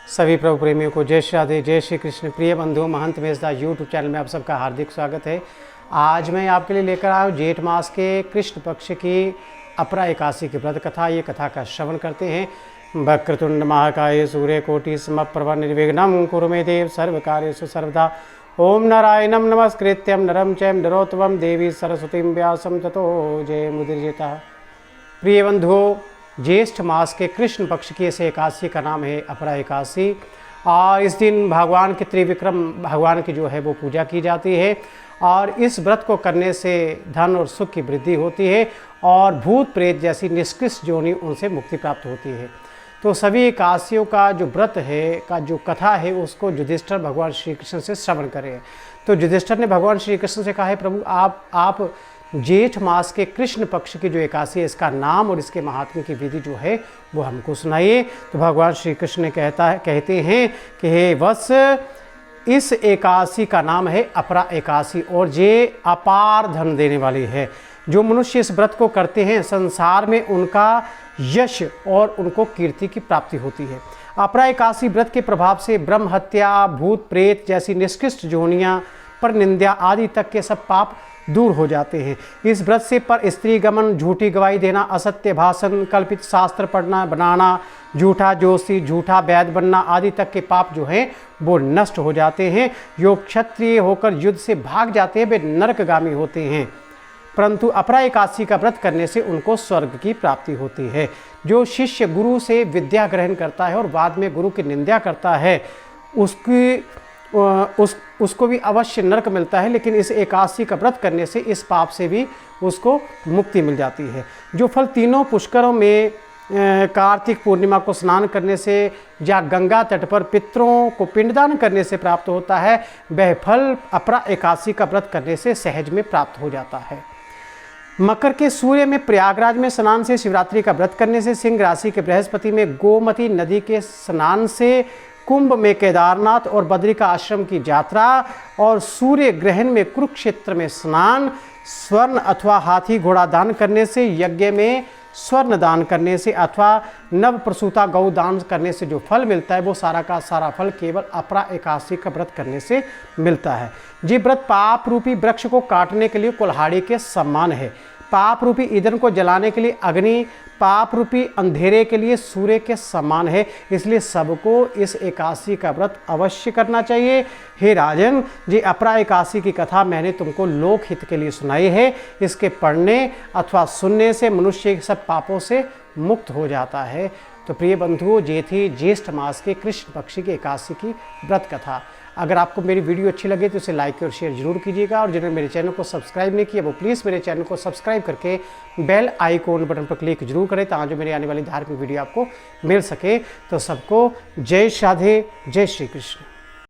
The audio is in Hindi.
सभी प्रभु प्रेमियों को जय श्री राधे, जय श्री कृष्ण। प्रिय बंधुओं, महंत मेषदास यूट्यूब चैनल में आप सबका हार्दिक स्वागत है। आज मैं आपके लिए लेकर आया हूँ जेठ मास के कृष्ण पक्ष की अपरा एकादशी की व्रत कथा। ये कथा का श्रवण करते हैं। वक्रतुंड महाकाय सूर्यकोटि समप्रभ निर्विघ्नं कुरु मे देव सर्वकार्येषु सर्वदा। ओम नारायणं नमस्कृत्यं नरं चैव नरोत्तमं देवी सरस्वतीं व्यासं ततो जयमुदीरयेत्। प्रिय बंधुओं, ज्येष्ठ मास के कृष्ण पक्ष की इस एकादशी का नाम है अपरा एकादशी। और इस दिन भगवान के त्रिविक्रम भगवान की जो है वो पूजा की जाती है। और इस व्रत को करने से धन और सुख की वृद्धि होती है और भूत प्रेत जैसी निष्कृष्ट योनि उनसे मुक्ति प्राप्त होती है। तो सभी एकादशियों का जो व्रत है का जो कथा है उसको युधिष्ठिर भगवान श्री कृष्ण से श्रवण करें। तो युधिष्ठिर ने भगवान श्री कृष्ण से कहा है, प्रभु आप जेठ मास के कृष्ण पक्ष की जो एकादशी है इसका नाम और इसके महात्म्य की विधि जो है वो हमको सुनाइए। तो भगवान श्री कृष्ण ने कहते हैं कि हे वत्स, इस एकादशी का नाम है अपरा एकादशी और ये अपार धन देने वाली है। जो मनुष्य इस व्रत को करते हैं संसार में उनका यश और उनको कीर्ति की प्राप्ति होती है। अपरा एकादशी व्रत के प्रभाव से ब्रह्म हत्या, भूत प्रेत जैसी निष्कृष्ट जोनियाँ, पर निंदा आदि तक के सब पाप दूर हो जाते हैं। इस व्रत से पर स्त्री गमन, झूठी गवाही देना, असत्य भाषण, कल्पित शास्त्र पढ़ना बनाना, झूठा जोशी, झूठा वैद्य बनना आदि तक के पाप जो हैं वो नष्ट हो जाते हैं। जो क्षत्रिय होकर युद्ध से भाग जाते हैं वे नरकगामी होते हैं, परंतु अपरा एकादशी का व्रत करने से उनको स्वर्ग की प्राप्ति होती है। जो शिष्य गुरु से विद्या ग्रहण करता है और बाद में गुरु की निंदा करता है उसको भी अवश्य नरक मिलता है, लेकिन इस एकादशी का व्रत करने से इस पाप से भी उसको मुक्ति मिल जाती है। जो फल तीनों पुष्करों में कार्तिक पूर्णिमा को स्नान करने से या गंगा तट पर पितरों को पिंडदान करने से प्राप्त होता है, वह फल अपरा एकादशी का व्रत करने से सहज में प्राप्त हो जाता है। मकर के सूर्य में प्रयागराज में स्नान से, शिवरात्रि का व्रत करने से, सिंह राशि के बृहस्पति में गोमती नदी के स्नान से, कुंभ में केदारनाथ और बद्री का आश्रम की यात्रा और सूर्य ग्रहण में कुरुक्षेत्र में स्नान, स्वर्ण अथवा हाथी घोड़ा दान करने से, यज्ञ में स्वर्ण दान करने से अथवा नव प्रसूता गौ दान करने से जो फल मिलता है वो सारा का सारा फल केवल अपरा एकादशी का व्रत करने से मिलता है। ये व्रत पाप रूपी वृक्ष को काटने के लिए कुल्हाड़ी के समान है, पाप रूपी ईंधन को जलाने के लिए अग्नि, पाप रूपी अंधेरे के लिए सूर्य के समान है। इसलिए सबको इस एकादशी का व्रत अवश्य करना चाहिए। हे राजन, जी अपरा एकादशी की कथा मैंने तुमको लोक हित के लिए सुनाई है। इसके पढ़ने अथवा सुनने से मनुष्य सब पापों से मुक्त हो जाता है। तो प्रिय बंधुओं, ये थी ज्येष्ठ मास के कृष्ण पक्ष की एकादशी की व्रत कथा। अगर आपको मेरी वीडियो अच्छी लगे तो इसे लाइक और शेयर जरूर कीजिएगा, और जिन्होंने मेरे चैनल को सब्सक्राइब नहीं किया वो प्लीज़ मेरे चैनल को सब्सक्राइब करके बेल आइकॉन बटन पर क्लिक जरूर करें ताकि जो मेरी आने वाली धार्मिक वीडियो आपको मिल सके। तो सबको जय श्री राधे, जय श्री कृष्ण।